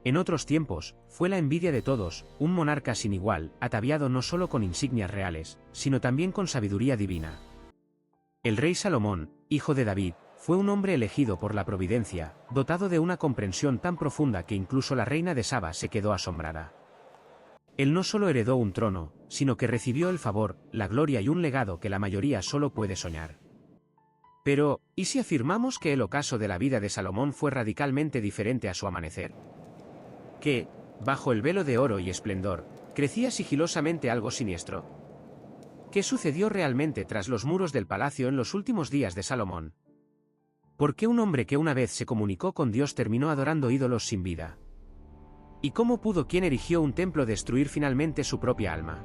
En otros tiempos, fue la envidia de todos, un monarca sin igual, ataviado no solo con insignias reales, sino también con sabiduría divina. El rey Salomón, hijo de David, fue un hombre elegido por la providencia, dotado de una comprensión tan profunda que incluso la reina de Saba se quedó asombrada. Él no solo heredó un trono, sino que recibió el favor, la gloria y un legado que la mayoría solo puede soñar. Pero, ¿y si afirmamos que el ocaso de la vida de Salomón fue radicalmente diferente a su amanecer? Que, bajo el velo de oro y esplendor, crecía sigilosamente algo siniestro. ¿Qué sucedió realmente tras los muros del palacio en los últimos días de Salomón? ¿Por qué un hombre que una vez se comunicó con Dios terminó adorando ídolos sin vida? ¿Y cómo pudo quien erigió un templo destruir finalmente su propia alma?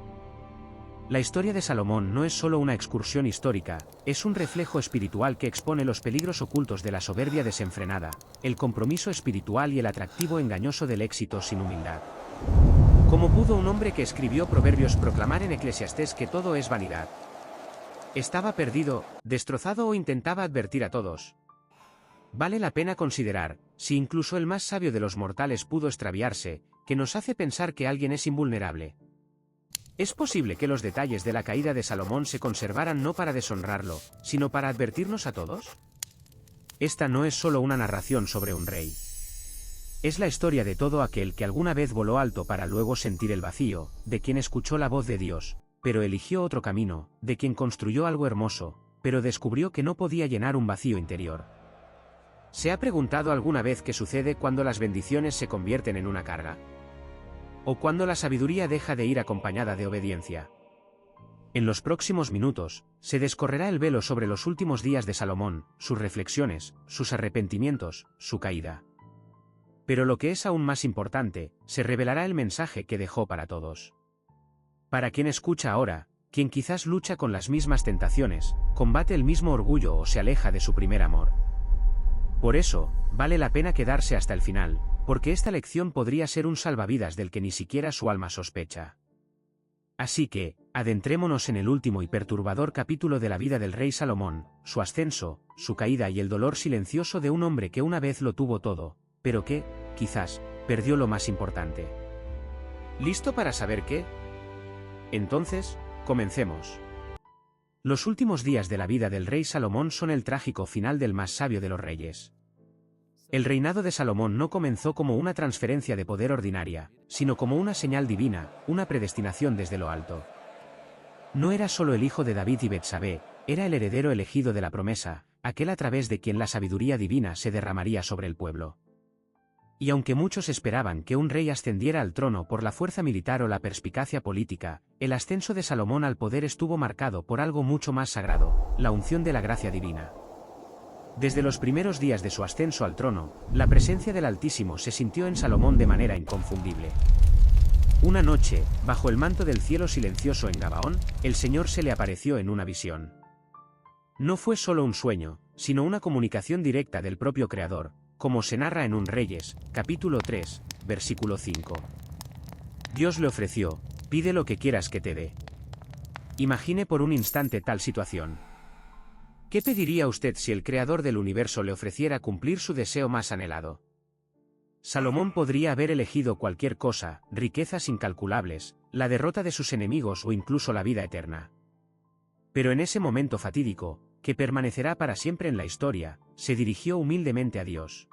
La historia de Salomón no es solo una excursión histórica, es un reflejo espiritual que expone los peligros ocultos de la soberbia desenfrenada, el compromiso espiritual y el atractivo engañoso del éxito sin humildad. ¿Cómo pudo un hombre que escribió Proverbios proclamar en Eclesiastés que todo es vanidad? ¿Estaba perdido, destrozado o intentaba advertir a todos? Vale la pena considerar, si incluso el más sabio de los mortales pudo extraviarse, que nos hace pensar que alguien es invulnerable. ¿Es posible que los detalles de la caída de Salomón se conservaran no para deshonrarlo, sino para advertirnos a todos? Esta no es solo una narración sobre un rey. Es la historia de todo aquel que alguna vez voló alto para luego sentir el vacío, de quien escuchó la voz de Dios, pero eligió otro camino, de quien construyó algo hermoso, pero descubrió que no podía llenar un vacío interior. ¿Se ha preguntado alguna vez qué sucede cuando las bendiciones se convierten en una carga? ¿O cuando la sabiduría deja de ir acompañada de obediencia? En los próximos minutos, se descorrerá el velo sobre los últimos días de Salomón, sus reflexiones, sus arrepentimientos, su caída. Pero lo que es aún más importante, se revelará el mensaje que dejó para todos. Para quien escucha ahora, quien quizás lucha con las mismas tentaciones, combate el mismo orgullo o se aleja de su primer amor. Por eso, vale la pena quedarse hasta el final, porque esta lección podría ser un salvavidas del que ni siquiera su alma sospecha. Así que, adentrémonos en el último y perturbador capítulo de la vida del rey Salomón, su ascenso, su caída y el dolor silencioso de un hombre que una vez lo tuvo todo, pero que, quizás, perdió lo más importante. ¿Listo para saber qué? Entonces, comencemos. Los últimos días de la vida del rey Salomón son el trágico final del más sabio de los reyes. El reinado de Salomón no comenzó como una transferencia de poder ordinaria, sino como una señal divina, una predestinación desde lo alto. No era solo el hijo de David y Betsabé, era el heredero elegido de la promesa, aquel a través de quien la sabiduría divina se derramaría sobre el pueblo. Y aunque muchos esperaban que un rey ascendiera al trono por la fuerza militar o la perspicacia política, el ascenso de Salomón al poder estuvo marcado por algo mucho más sagrado, la unción de la gracia divina. Desde los primeros días de su ascenso al trono, la presencia del Altísimo se sintió en Salomón de manera inconfundible. Una noche, bajo el manto del cielo silencioso en Gabaón, el Señor se le apareció en una visión. No fue solo un sueño, sino una comunicación directa del propio Creador, como se narra en 1 Reyes, capítulo 3, versículo 5. Dios le ofreció: pide lo que quieras que te dé. Imagine por un instante tal situación. ¿Qué pediría usted si el Creador del universo le ofreciera cumplir su deseo más anhelado? Salomón podría haber elegido cualquier cosa, riquezas incalculables, la derrota de sus enemigos o incluso la vida eterna. Pero en ese momento fatídico, que permanecerá para siempre en la historia, se dirigió humildemente a Dios.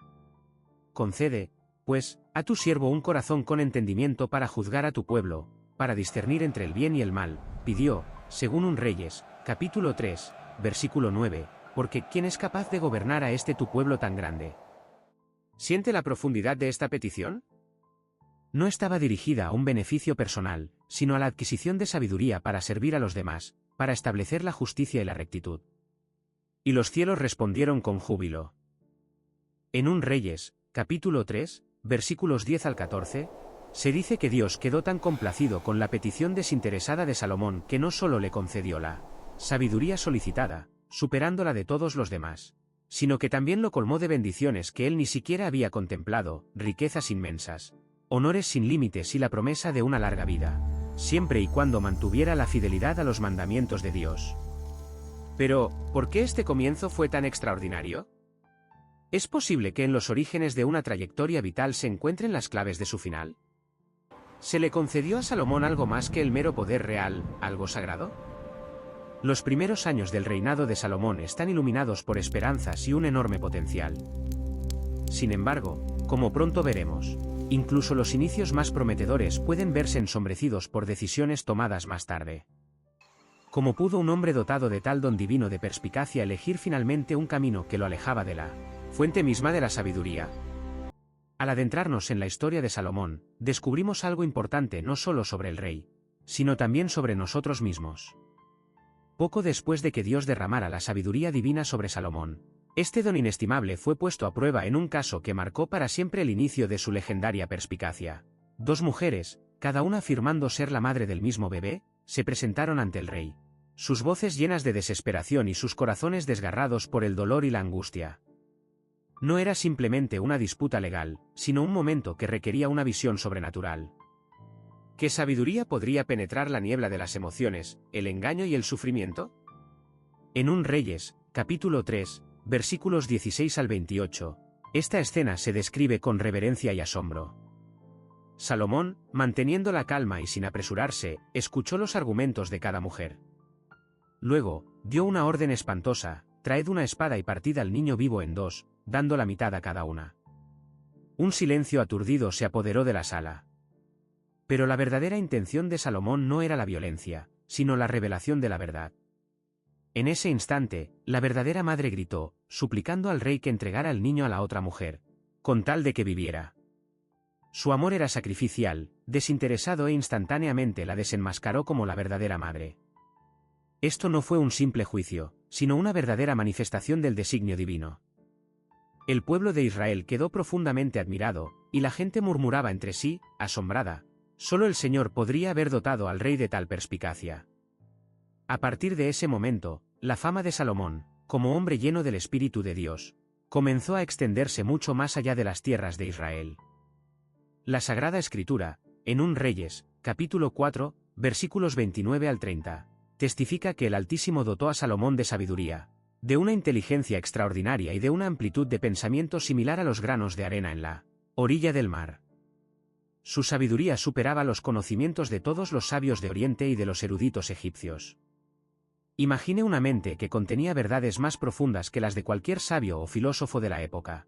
Concede, pues, a tu siervo un corazón con entendimiento para juzgar a tu pueblo, para discernir entre el bien y el mal, pidió, según 1 Reyes, capítulo 3, versículo 9, porque ¿quién es capaz de gobernar a este tu pueblo tan grande? ¿Siente la profundidad de esta petición? No estaba dirigida a un beneficio personal, sino a la adquisición de sabiduría para servir a los demás, para establecer la justicia y la rectitud. Y los cielos respondieron con júbilo. En 1 Reyes, capítulo 3, versículos 10 al 14, se dice que Dios quedó tan complacido con la petición desinteresada de Salomón que no solo le concedió la sabiduría solicitada, superándola de todos los demás, sino que también lo colmó de bendiciones que él ni siquiera había contemplado, riquezas inmensas, honores sin límites y la promesa de una larga vida, siempre y cuando mantuviera la fidelidad a los mandamientos de Dios. Pero, ¿por qué este comienzo fue tan extraordinario? ¿Es posible que en los orígenes de una trayectoria vital se encuentren las claves de su final? ¿Se le concedió a Salomón algo más que el mero poder real, algo sagrado? Los primeros años del reinado de Salomón están iluminados por esperanzas y un enorme potencial. Sin embargo, como pronto veremos, incluso los inicios más prometedores pueden verse ensombrecidos por decisiones tomadas más tarde. ¿Cómo pudo un hombre dotado de tal don divino de perspicacia elegir finalmente un camino que lo alejaba de la fuente misma de la sabiduría? Al adentrarnos en la historia de Salomón, descubrimos algo importante no solo sobre el rey, sino también sobre nosotros mismos. Poco después de que Dios derramara la sabiduría divina sobre Salomón, este don inestimable fue puesto a prueba en un caso que marcó para siempre el inicio de su legendaria perspicacia. Dos mujeres, cada una afirmando ser la madre del mismo bebé, se presentaron ante el rey, sus voces llenas de desesperación y sus corazones desgarrados por el dolor y la angustia. No era simplemente una disputa legal, sino un momento que requería una visión sobrenatural. ¿Qué sabiduría podría penetrar la niebla de las emociones, el engaño y el sufrimiento? En 1 Reyes, capítulo 3, versículos 16 al 28, esta escena se describe con reverencia y asombro. Salomón, manteniendo la calma y sin apresurarse, escuchó los argumentos de cada mujer. Luego, dio una orden espantosa: traed una espada y partid al niño vivo en dos, dando la mitad a cada una. Un silencio aturdido se apoderó de la sala. Pero la verdadera intención de Salomón no era la violencia, sino la revelación de la verdad. En ese instante, la verdadera madre gritó, suplicando al rey que entregara al niño a la otra mujer, con tal de que viviera. Su amor era sacrificial, desinteresado e instantáneamente la desenmascaró como la verdadera madre. Esto no fue un simple juicio, sino una verdadera manifestación del designio divino. El pueblo de Israel quedó profundamente admirado, y la gente murmuraba entre sí, asombrada: solo el Señor podría haber dotado al rey de tal perspicacia. A partir de ese momento, la fama de Salomón, como hombre lleno del Espíritu de Dios, comenzó a extenderse mucho más allá de las tierras de Israel. La Sagrada Escritura, en 1 Reyes, capítulo 4, versículos 29 al 30, testifica que el Altísimo dotó a Salomón de sabiduría, de una inteligencia extraordinaria y de una amplitud de pensamiento similar a los granos de arena en la orilla del mar. Su sabiduría superaba los conocimientos de todos los sabios de Oriente y de los eruditos egipcios. Imagine una mente que contenía verdades más profundas que las de cualquier sabio o filósofo de la época.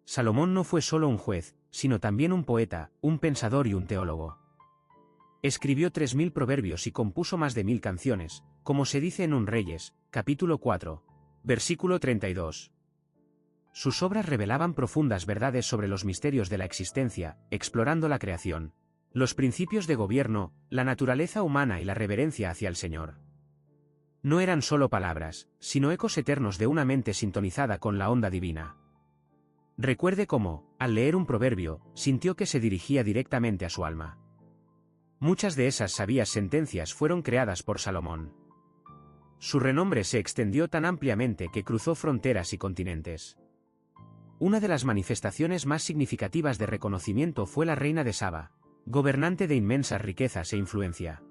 Salomón no fue solo un juez, sino también un poeta, un pensador y un teólogo. Escribió 3000 proverbios y compuso más de 1000 canciones, como se dice en 1 Reyes, capítulo 4, versículo 32. Sus obras revelaban profundas verdades sobre los misterios de la existencia, explorando la creación, los principios de gobierno, la naturaleza humana y la reverencia hacia el Señor. No eran solo palabras, sino ecos eternos de una mente sintonizada con la onda divina. Recuerde cómo, al leer un proverbio, sintió que se dirigía directamente a su alma. Muchas de esas sabias sentencias fueron creadas por Salomón. Su renombre se extendió tan ampliamente que cruzó fronteras y continentes. Una de las manifestaciones más significativas de reconocimiento fue la reina de Saba, gobernante de inmensas riquezas e influencia.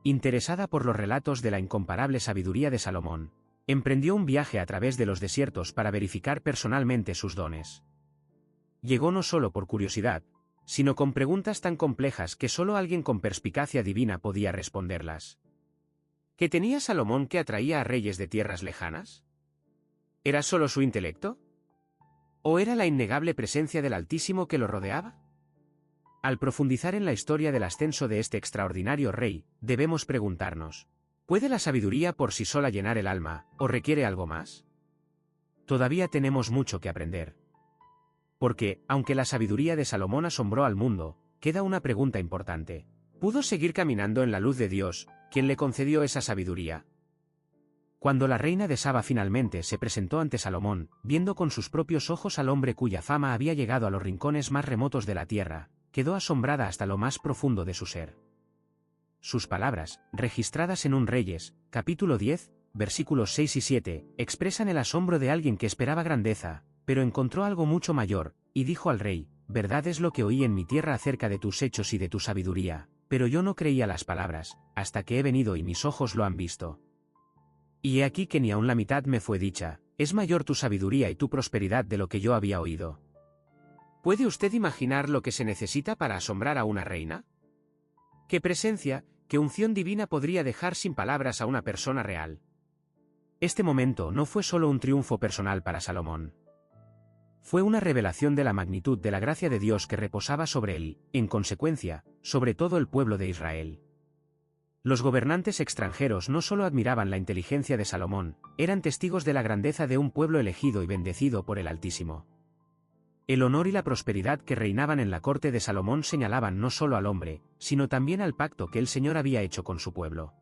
Interesada por los relatos de la incomparable sabiduría de Salomón, emprendió un viaje a través de los desiertos para verificar personalmente sus dones. Llegó no solo por curiosidad, sino con preguntas tan complejas que solo alguien con perspicacia divina podía responderlas. ¿Qué tenía Salomón que atraía a reyes de tierras lejanas? ¿Era solo su intelecto? ¿O era la innegable presencia del Altísimo que lo rodeaba? Al profundizar en la historia del ascenso de este extraordinario rey, debemos preguntarnos: ¿puede la sabiduría por sí sola llenar el alma, o requiere algo más? Todavía tenemos mucho que aprender. Porque, aunque la sabiduría de Salomón asombró al mundo, queda una pregunta importante: ¿pudo seguir caminando en la luz de Dios, quien le concedió esa sabiduría? Cuando la reina de Saba finalmente se presentó ante Salomón, viendo con sus propios ojos al hombre cuya fama había llegado a los rincones más remotos de la tierra, quedó asombrada hasta lo más profundo de su ser. Sus palabras, registradas en 1 Reyes, capítulo 10, versículos 6 y 7, expresan el asombro de alguien que esperaba grandeza, pero encontró algo mucho mayor, y dijo al rey: verdad es lo que oí en mi tierra acerca de tus hechos y de tu sabiduría, pero yo no creía las palabras, hasta que he venido y mis ojos lo han visto. Y he aquí que ni aun la mitad me fue dicha, es mayor tu sabiduría y tu prosperidad de lo que yo había oído. ¿Puede usted imaginar lo que se necesita para asombrar a una reina? ¿Qué presencia, qué unción divina podría dejar sin palabras a una persona real? Este momento no fue solo un triunfo personal para Salomón. Fue una revelación de la magnitud de la gracia de Dios que reposaba sobre él, en consecuencia, sobre todo el pueblo de Israel. Los gobernantes extranjeros no solo admiraban la inteligencia de Salomón, eran testigos de la grandeza de un pueblo elegido y bendecido por el Altísimo. El honor y la prosperidad que reinaban en la corte de Salomón señalaban no solo al hombre, sino también al pacto que el Señor había hecho con su pueblo.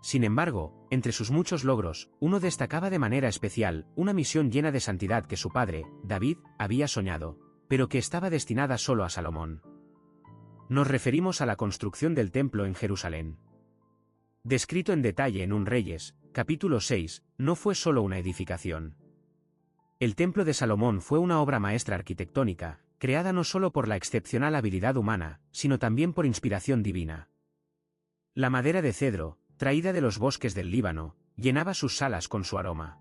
Sin embargo, entre sus muchos logros, uno destacaba de manera especial, una misión llena de santidad que su padre, David, había soñado, pero que estaba destinada solo a Salomón. Nos referimos a la construcción del templo en Jerusalén. Descrito en detalle en 1 Reyes, capítulo 6, no fue solo una edificación. El templo de Salomón fue una obra maestra arquitectónica, creada no solo por la excepcional habilidad humana, sino también por inspiración divina. La madera de cedro, traída de los bosques del Líbano, llenaba sus salas con su aroma.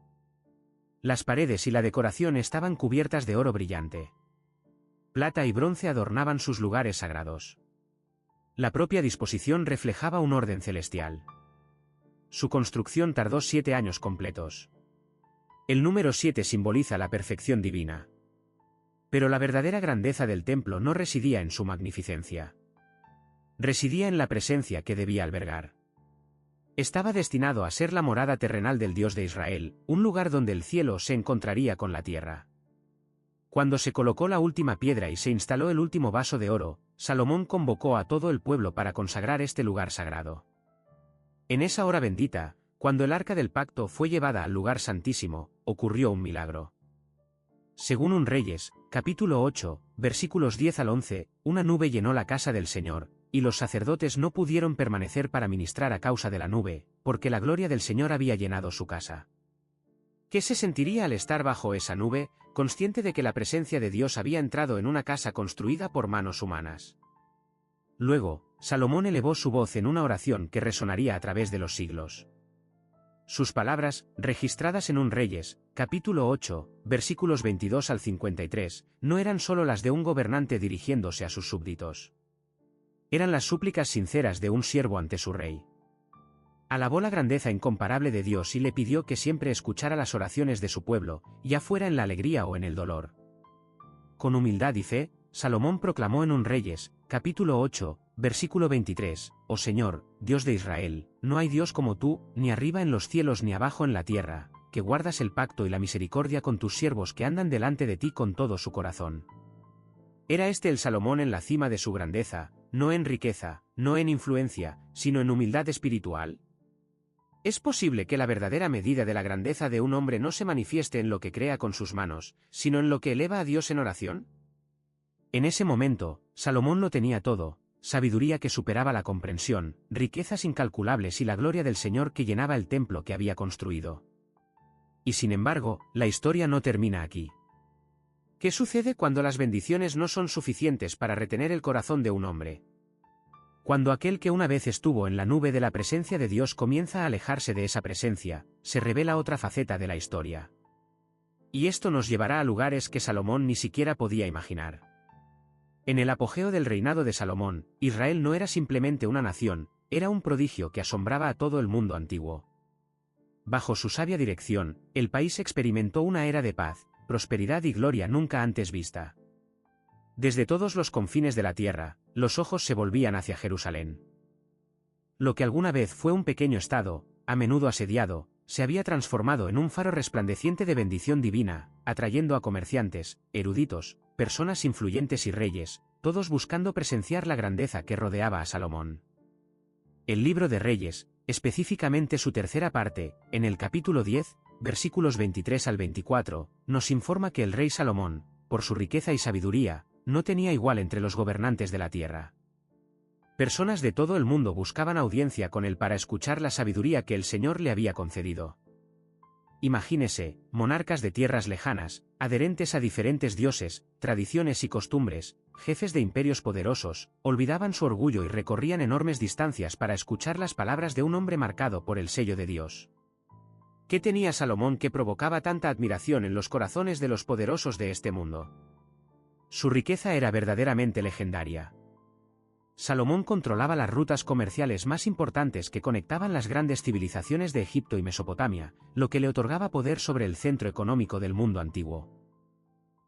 Las paredes y la decoración estaban cubiertas de oro brillante. Plata y bronce adornaban sus lugares sagrados. La propia disposición reflejaba un orden celestial. Su construcción tardó 7 años completos. El número 7 simboliza la perfección divina. Pero la verdadera grandeza del templo no residía en su magnificencia. Residía en la presencia que debía albergar. Estaba destinado a ser la morada terrenal del Dios de Israel, un lugar donde el cielo se encontraría con la tierra. Cuando se colocó la última piedra y se instaló el último vaso de oro, Salomón convocó a todo el pueblo para consagrar este lugar sagrado. En esa hora bendita, cuando el arca del pacto fue llevada al lugar santísimo, ocurrió un milagro. Según 1 Reyes, capítulo 8, versículos 10 al 11, una nube llenó la casa del Señor, y los sacerdotes no pudieron permanecer para ministrar a causa de la nube, porque la gloria del Señor había llenado su casa. ¿Qué se sentiría al estar bajo esa nube, consciente de que la presencia de Dios había entrado en una casa construida por manos humanas? Luego, Salomón elevó su voz en una oración que resonaría a través de los siglos. Sus palabras, registradas en 1 Reyes, capítulo 8, versículos 22 al 53, no eran solo las de un gobernante dirigiéndose a sus súbditos. Eran las súplicas sinceras de un siervo ante su rey. Alabó la grandeza incomparable de Dios y le pidió que siempre escuchara las oraciones de su pueblo, ya fuera en la alegría o en el dolor. Con humildad y fe, Salomón proclamó en 1 Reyes, capítulo 8, versículo 23, «Oh Señor, Dios de Israel, no hay Dios como tú, ni arriba en los cielos ni abajo en la tierra, que guardas el pacto y la misericordia con tus siervos que andan delante de ti con todo su corazón». Era este el Salomón en la cima de su grandeza, no en riqueza, no en influencia, sino en humildad espiritual. ¿Es posible que la verdadera medida de la grandeza de un hombre no se manifieste en lo que crea con sus manos, sino en lo que eleva a Dios en oración? En ese momento, Salomón lo tenía todo: sabiduría que superaba la comprensión, riquezas incalculables y la gloria del Señor que llenaba el templo que había construido. Y sin embargo, la historia no termina aquí. ¿Qué sucede cuando las bendiciones no son suficientes para retener el corazón de un hombre? Cuando aquel que una vez estuvo en la nube de la presencia de Dios comienza a alejarse de esa presencia, se revela otra faceta de la historia. Y esto nos llevará a lugares que Salomón ni siquiera podía imaginar. En el apogeo del reinado de Salomón, Israel no era simplemente una nación, era un prodigio que asombraba a todo el mundo antiguo. Bajo su sabia dirección, el país experimentó una era de paz, prosperidad y gloria nunca antes vista. Desde todos los confines de la tierra, los ojos se volvían hacia Jerusalén. Lo que alguna vez fue un pequeño estado, a menudo asediado, se había transformado en un faro resplandeciente de bendición divina, atrayendo a comerciantes, eruditos, personas influyentes y reyes, todos buscando presenciar la grandeza que rodeaba a Salomón. El libro de Reyes, específicamente su tercera parte, en el capítulo 10, versículos 23 al 24, nos informa que el rey Salomón, por su riqueza y sabiduría, no tenía igual entre los gobernantes de la tierra. Personas de todo el mundo buscaban audiencia con él para escuchar la sabiduría que el Señor le había concedido. Imagínese, monarcas de tierras lejanas, adherentes a diferentes dioses, tradiciones y costumbres, jefes de imperios poderosos, olvidaban su orgullo y recorrían enormes distancias para escuchar las palabras de un hombre marcado por el sello de Dios. ¿Qué tenía Salomón que provocaba tanta admiración en los corazones de los poderosos de este mundo? Su riqueza era verdaderamente legendaria. Salomón controlaba las rutas comerciales más importantes que conectaban las grandes civilizaciones de Egipto y Mesopotamia, lo que le otorgaba poder sobre el centro económico del mundo antiguo.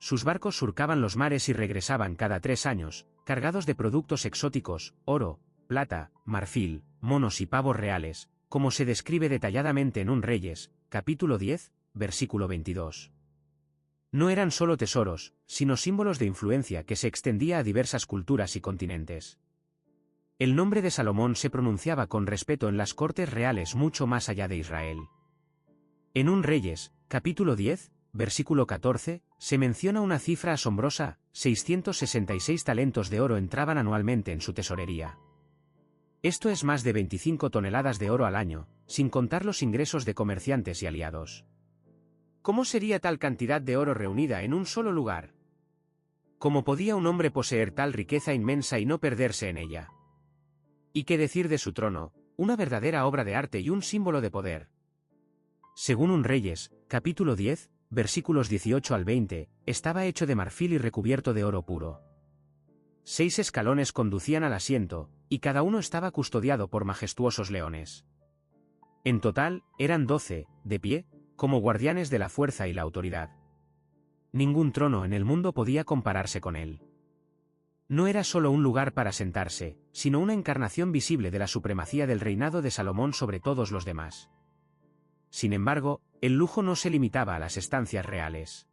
Sus barcos surcaban los mares y regresaban cada 3 años, cargados de productos exóticos, oro, plata, marfil, monos y pavos reales, como se describe detalladamente en Reyes, capítulo 10, versículo 22. No eran solo tesoros, sino símbolos de influencia que se extendía a diversas culturas y continentes. El nombre de Salomón se pronunciaba con respeto en las cortes reales mucho más allá de Israel. En Reyes, capítulo 10, versículo 14, se menciona una cifra asombrosa: 666 talentos de oro entraban anualmente en su tesorería. Esto es más de 25 toneladas de oro al año, sin contar los ingresos de comerciantes y aliados. ¿Cómo sería tal cantidad de oro reunida en un solo lugar? ¿Cómo podía un hombre poseer tal riqueza inmensa y no perderse en ella? ¿Y qué decir de su trono, una verdadera obra de arte y un símbolo de poder? Según Reyes, capítulo 10, versículos 18 al 20, estaba hecho de marfil y recubierto de oro puro. 6 escalones conducían al asiento, y cada uno estaba custodiado por majestuosos leones. En total, eran 12, de pie, como guardianes de la fuerza y la autoridad. Ningún trono en el mundo podía compararse con él. No era solo un lugar para sentarse, sino una encarnación visible de la supremacía del reinado de Salomón sobre todos los demás. Sin embargo, el lujo no se limitaba a las estancias reales.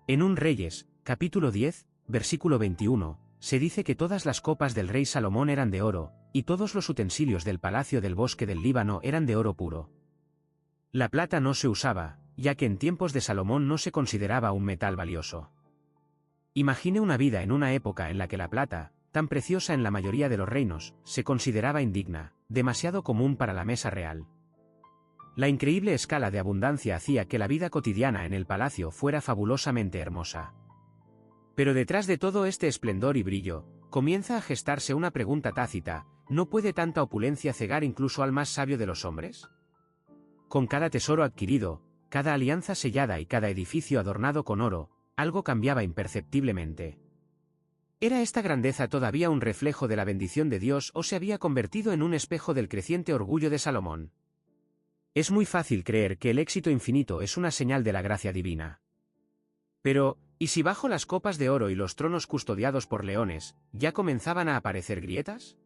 En Reyes, capítulo 10, versículo 21, se dice que todas las copas del rey Salomón eran de oro, y todos los utensilios del palacio del bosque del Líbano eran de oro puro. La plata no se usaba, ya que en tiempos de Salomón no se consideraba un metal valioso. Imagine una vida en una época en la que la plata, tan preciosa en la mayoría de los reinos, se consideraba indigna, demasiado común para la mesa real. La increíble escala de abundancia hacía que la vida cotidiana en el palacio fuera fabulosamente hermosa. Pero detrás de todo este esplendor y brillo, comienza a gestarse una pregunta tácita: ¿no puede tanta opulencia cegar incluso al más sabio de los hombres? Con cada tesoro adquirido, cada alianza sellada y cada edificio adornado con oro, algo cambiaba imperceptiblemente. ¿Era esta grandeza todavía un reflejo de la bendición de Dios o se había convertido en un espejo del creciente orgullo de Salomón? Es muy fácil creer que el éxito infinito es una señal de la gracia divina. Pero, ¿y si bajo las copas de oro y los tronos custodiados por leones, ya comenzaban a aparecer grietas?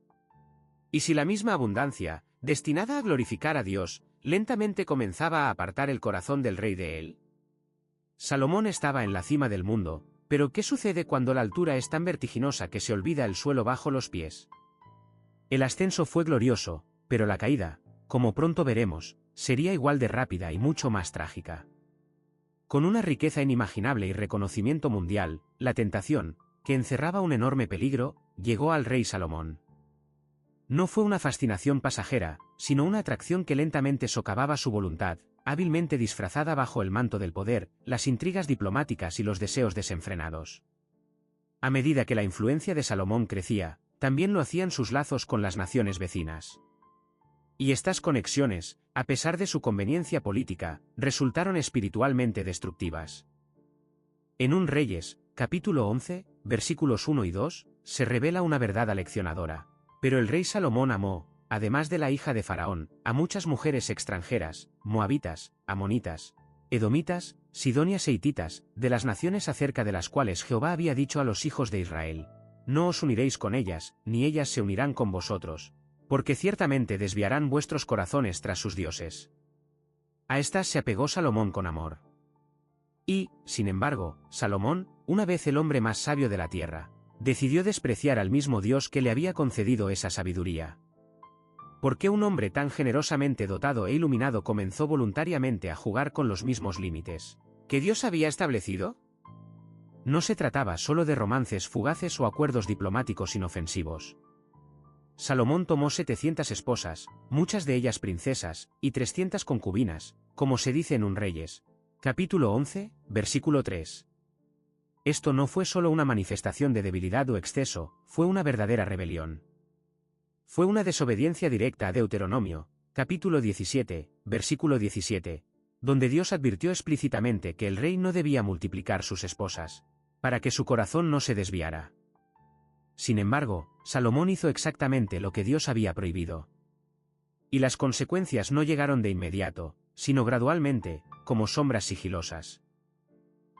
¿Y si la misma abundancia, destinada a glorificar a Dios, lentamente comenzaba a apartar el corazón del rey de él? Salomón estaba en la cima del mundo, pero ¿qué sucede cuando la altura es tan vertiginosa que se olvida el suelo bajo los pies? El ascenso fue glorioso, pero la caída, como pronto veremos, sería igual de rápida y mucho más trágica. Con una riqueza inimaginable y reconocimiento mundial, la tentación, que encerraba un enorme peligro, llegó al rey Salomón. No fue una fascinación pasajera, sino una atracción que lentamente socavaba su voluntad, hábilmente disfrazada bajo el manto del poder, las intrigas diplomáticas y los deseos desenfrenados. A medida que la influencia de Salomón crecía, también lo hacían sus lazos con las naciones vecinas. Y estas conexiones, a pesar de su conveniencia política, resultaron espiritualmente destructivas. En Reyes, capítulo 11, versículos 1 y 2, se revela una verdad aleccionadora. Pero el rey Salomón amó, además de la hija de Faraón, a muchas mujeres extranjeras, moabitas, amonitas, edomitas, sidonias e hititas, de las naciones acerca de las cuales Jehová había dicho a los hijos de Israel: no os uniréis con ellas, ni ellas se unirán con vosotros, porque ciertamente desviarán vuestros corazones tras sus dioses. A estas se apegó Salomón con amor. Y, sin embargo, Salomón, una vez el hombre más sabio de la tierra, decidió despreciar al mismo Dios que le había concedido esa sabiduría. ¿Por qué un hombre tan generosamente dotado e iluminado comenzó voluntariamente a jugar con los mismos límites que Dios había establecido? No se trataba solo de romances fugaces o acuerdos diplomáticos inofensivos. Salomón tomó 700 esposas, muchas de ellas princesas, y 300 concubinas, como se dice en Reyes, capítulo 11, versículo 3. Esto no fue solo una manifestación de debilidad o exceso, fue una verdadera rebelión. Fue una desobediencia directa a Deuteronomio, capítulo 17, versículo 17, donde Dios advirtió explícitamente que el rey no debía multiplicar sus esposas, para que su corazón no se desviara. Sin embargo, Salomón hizo exactamente lo que Dios había prohibido. Y las consecuencias no llegaron de inmediato, sino gradualmente, como sombras sigilosas.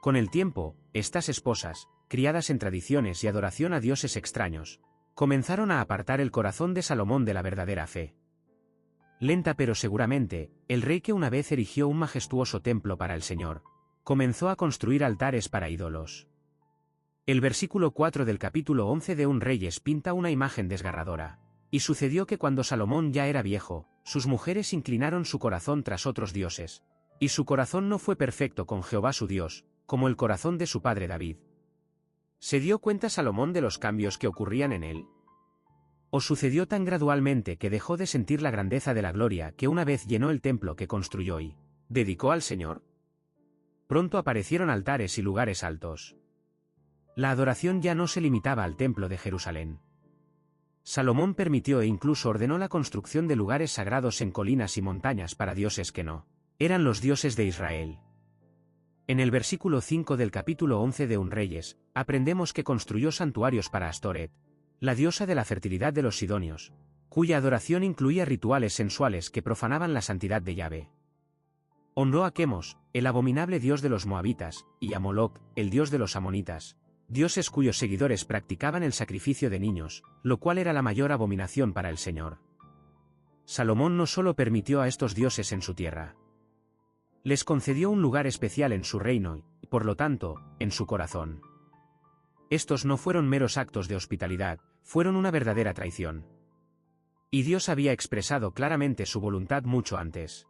Con el tiempo, estas esposas, criadas en tradiciones y adoración a dioses extraños, comenzaron a apartar el corazón de Salomón de la verdadera fe. Lenta pero seguramente, el rey que una vez erigió un majestuoso templo para el Señor, comenzó a construir altares para ídolos. El versículo 4 del capítulo 11 de Reyes pinta una imagen desgarradora. Y sucedió que cuando Salomón ya era viejo, sus mujeres inclinaron su corazón tras otros dioses. Y su corazón no fue perfecto con Jehová su Dios, como el corazón de su padre David. ¿Se dio cuenta Salomón de los cambios que ocurrían en él? ¿O sucedió tan gradualmente que dejó de sentir la grandeza de la gloria que una vez llenó el templo que construyó y dedicó al Señor? Pronto aparecieron altares y lugares altos. La adoración ya no se limitaba al templo de Jerusalén. Salomón permitió e incluso ordenó la construcción de lugares sagrados en colinas y montañas para dioses que no eran los dioses de Israel. En el versículo 5 del capítulo 11 de Reyes, aprendemos que construyó santuarios para Astoret, la diosa de la fertilidad de los sidonios, cuya adoración incluía rituales sensuales que profanaban la santidad de Yahvé. Honró a Quemos, el abominable dios de los moabitas, y a Moloc, el dios de los amonitas, dioses cuyos seguidores practicaban el sacrificio de niños, lo cual era la mayor abominación para el Señor. Salomón no solo permitió a estos dioses en su tierra. Les concedió un lugar especial en su reino y, por lo tanto, en su corazón. Estos no fueron meros actos de hospitalidad, fueron una verdadera traición. Y Dios había expresado claramente su voluntad mucho antes.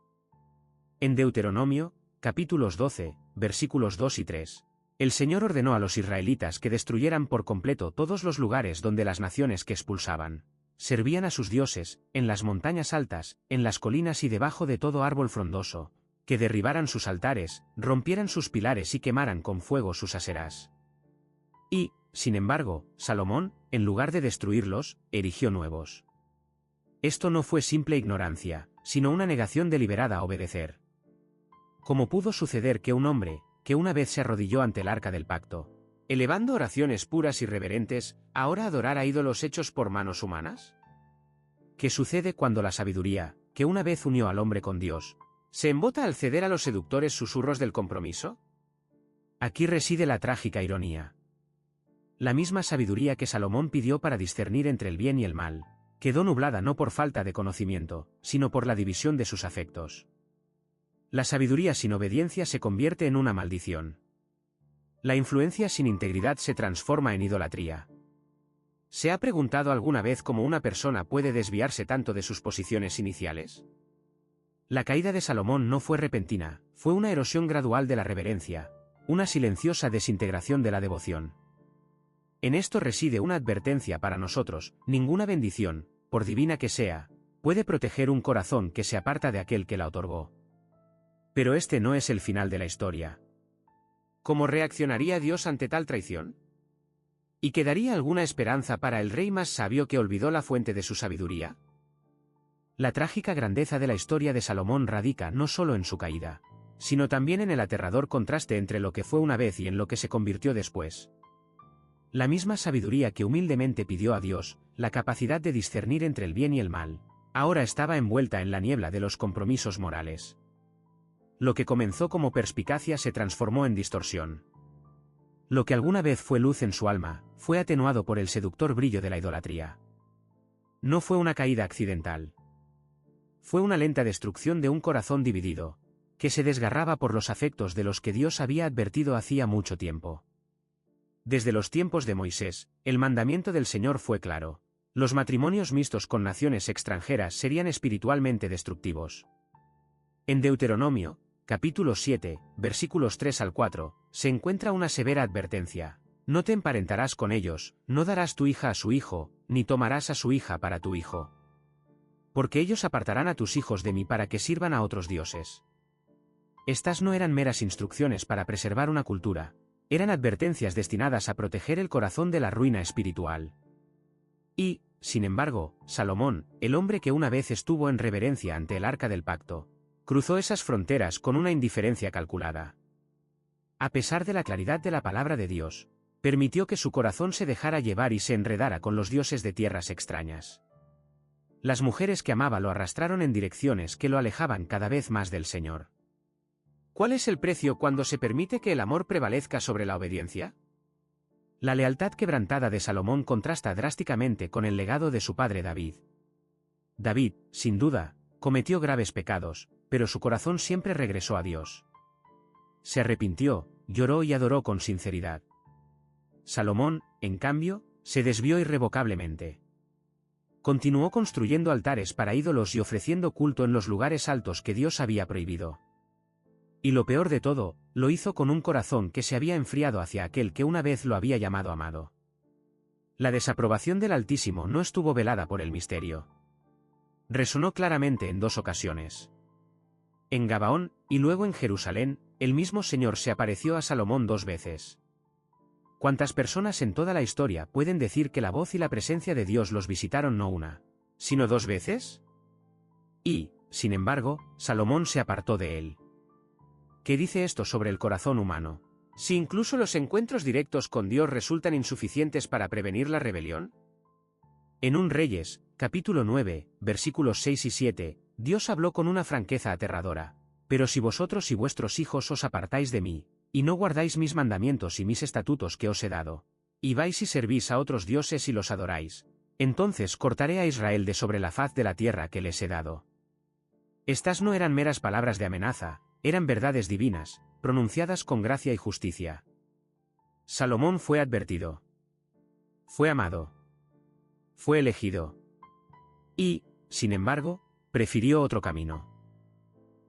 En Deuteronomio, capítulos 12, versículos 2 y 3. El Señor ordenó a los israelitas que destruyeran por completo todos los lugares donde las naciones que expulsaban servían a sus dioses, en las montañas altas, en las colinas y debajo de todo árbol frondoso, que derribaran sus altares, rompieran sus pilares y quemaran con fuego sus aseras. Y, sin embargo, Salomón, en lugar de destruirlos, erigió nuevos. Esto no fue simple ignorancia, sino una negación deliberada a obedecer. ¿Cómo pudo suceder que un hombre, que una vez se arrodilló ante el arca del pacto, elevando oraciones puras y reverentes, ahora adorara ídolos hechos por manos humanas? ¿Qué sucede cuando la sabiduría, que una vez unió al hombre con Dios, se embota al ceder a los seductores susurros del compromiso? Aquí reside la trágica ironía. La misma sabiduría que Salomón pidió para discernir entre el bien y el mal, quedó nublada no por falta de conocimiento, sino por la división de sus afectos. La sabiduría sin obediencia se convierte en una maldición. La influencia sin integridad se transforma en idolatría. ¿Se ha preguntado alguna vez cómo una persona puede desviarse tanto de sus posiciones iniciales? La caída de Salomón no fue repentina, fue una erosión gradual de la reverencia, una silenciosa desintegración de la devoción. En esto reside una advertencia para nosotros: ninguna bendición, por divina que sea, puede proteger un corazón que se aparta de aquel que la otorgó. Pero este no es el final de la historia. ¿Cómo reaccionaría Dios ante tal traición? ¿Y quedaría alguna esperanza para el rey más sabio que olvidó la fuente de su sabiduría? La trágica grandeza de la historia de Salomón radica no solo en su caída, sino también en el aterrador contraste entre lo que fue una vez y en lo que se convirtió después. La misma sabiduría que humildemente pidió a Dios, la capacidad de discernir entre el bien y el mal, ahora estaba envuelta en la niebla de los compromisos morales. Lo que comenzó como perspicacia se transformó en distorsión. Lo que alguna vez fue luz en su alma, fue atenuado por el seductor brillo de la idolatría. No fue una caída accidental. Fue una lenta destrucción de un corazón dividido, que se desgarraba por los afectos de los que Dios había advertido hacía mucho tiempo. Desde los tiempos de Moisés, el mandamiento del Señor fue claro: los matrimonios mixtos con naciones extranjeras serían espiritualmente destructivos. En Deuteronomio, capítulo 7, versículos 3 al 4, se encuentra una severa advertencia: no te emparentarás con ellos, no darás tu hija a su hijo, ni tomarás a su hija para tu hijo. Porque ellos apartarán a tus hijos de mí para que sirvan a otros dioses. Estas no eran meras instrucciones para preservar una cultura, eran advertencias destinadas a proteger el corazón de la ruina espiritual. Y, sin embargo, Salomón, el hombre que una vez estuvo en reverencia ante el arca del pacto, Cruzó esas fronteras con una indiferencia calculada. A pesar de la claridad de la palabra de Dios, permitió que su corazón se dejara llevar y se enredara con los dioses de tierras extrañas. Las mujeres que amaba lo arrastraron en direcciones que lo alejaban cada vez más del Señor. ¿Cuál es el precio cuando se permite que el amor prevalezca sobre la obediencia? La lealtad quebrantada de Salomón contrasta drásticamente con el legado de su padre David. David, sin duda, cometió graves pecados, pero su corazón siempre regresó a Dios. Se arrepintió, lloró y adoró con sinceridad. Salomón, en cambio, se desvió irrevocablemente. Continuó construyendo altares para ídolos y ofreciendo culto en los lugares altos que Dios había prohibido. Y lo peor de todo, lo hizo con un corazón que se había enfriado hacia aquel que una vez lo había llamado amado. La desaprobación del Altísimo no estuvo velada por el misterio. Resonó claramente en 2 ocasiones. En Gabaón, y luego en Jerusalén, el mismo Señor se apareció a Salomón 2 veces. ¿Cuántas personas en toda la historia pueden decir que la voz y la presencia de Dios los visitaron no una, sino 2 veces? Y, sin embargo, Salomón se apartó de él. ¿Qué dice esto sobre el corazón humano? Si incluso los encuentros directos con Dios resultan insuficientes para prevenir la rebelión. En 1 Reyes, capítulo 9, versículos 6 y 7, Dios habló con una franqueza aterradora. Pero si vosotros y vuestros hijos os apartáis de mí, y no guardáis mis mandamientos y mis estatutos que os he dado, y vais y servís a otros dioses y los adoráis, entonces cortaré a Israel de sobre la faz de la tierra que les he dado. Estas no eran meras palabras de amenaza, eran verdades divinas, pronunciadas con gracia y justicia. Salomón fue advertido. Fue amado. Fue elegido. Y, sin embargo, prefirió otro camino.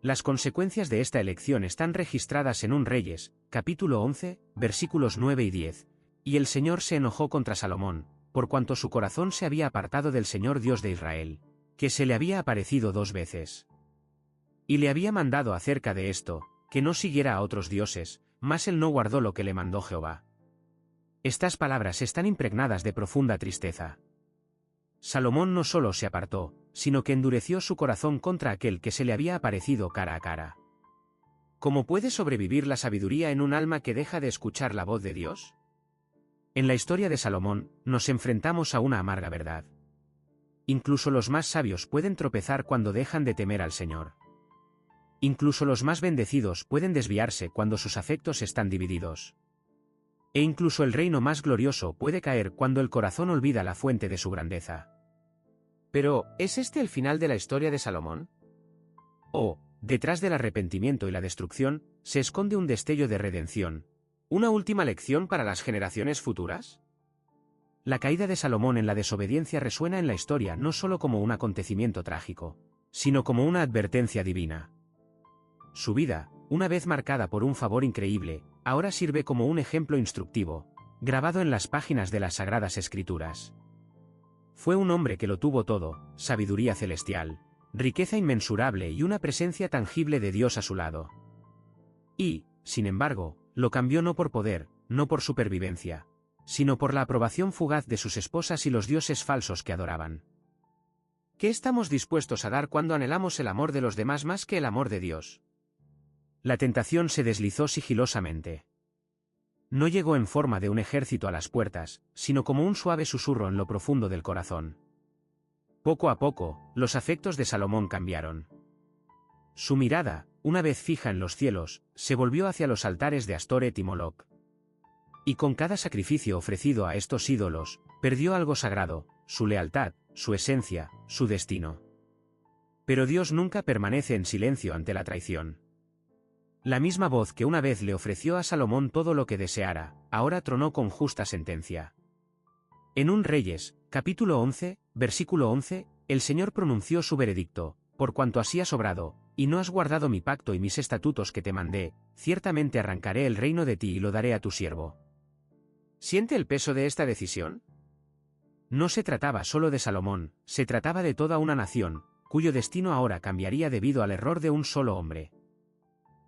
Las consecuencias de esta elección están registradas en 1 Reyes, capítulo 11, versículos 9 y 10, y el Señor se enojó contra Salomón, por cuanto su corazón se había apartado del Señor Dios de Israel, que se le había aparecido 2 veces. Y le había mandado acerca de esto, que no siguiera a otros dioses, mas él no guardó lo que le mandó Jehová. Estas palabras están impregnadas de profunda tristeza. Salomón no solo se apartó, sino que endureció su corazón contra aquel que se le había aparecido cara a cara. ¿Cómo puede sobrevivir la sabiduría en un alma que deja de escuchar la voz de Dios? En la historia de Salomón, nos enfrentamos a una amarga verdad. Incluso los más sabios pueden tropezar cuando dejan de temer al Señor. Incluso los más bendecidos pueden desviarse cuando sus afectos están divididos. E incluso el reino más glorioso puede caer cuando el corazón olvida la fuente de su grandeza. Pero, ¿es este el final de la historia de Salomón? ¿O, detrás del arrepentimiento y la destrucción, se esconde un destello de redención, una última lección para las generaciones futuras? La caída de Salomón en la desobediencia resuena en la historia no solo como un acontecimiento trágico, sino como una advertencia divina. Su vida, una vez marcada por un favor increíble, ahora sirve como un ejemplo instructivo, grabado en las páginas de las Sagradas Escrituras. Fue un hombre que lo tuvo todo, sabiduría celestial, riqueza inmensurable y una presencia tangible de Dios a su lado. Y, sin embargo, lo cambió no por poder, no por supervivencia, sino por la aprobación fugaz de sus esposas y los dioses falsos que adoraban. ¿Qué estamos dispuestos a dar cuando anhelamos el amor de los demás más que el amor de Dios? La tentación se deslizó sigilosamente. No llegó en forma de un ejército a las puertas, sino como un suave susurro en lo profundo del corazón. Poco a poco, los afectos de Salomón cambiaron. Su mirada, una vez fija en los cielos, se volvió hacia los altares de Astoret y Moloc. Y con cada sacrificio ofrecido a estos ídolos, perdió algo sagrado, su lealtad, su esencia, su destino. Pero Dios nunca permanece en silencio ante la traición. La misma voz que una vez le ofreció a Salomón todo lo que deseara, ahora tronó con justa sentencia. En 1 Reyes, capítulo 11, versículo 11, el Señor pronunció su veredicto: por cuanto así has obrado, y no has guardado mi pacto y mis estatutos que te mandé, ciertamente arrancaré el reino de ti y lo daré a tu siervo. ¿Siente el peso de esta decisión? No se trataba solo de Salomón, se trataba de toda una nación, cuyo destino ahora cambiaría debido al error de un solo hombre.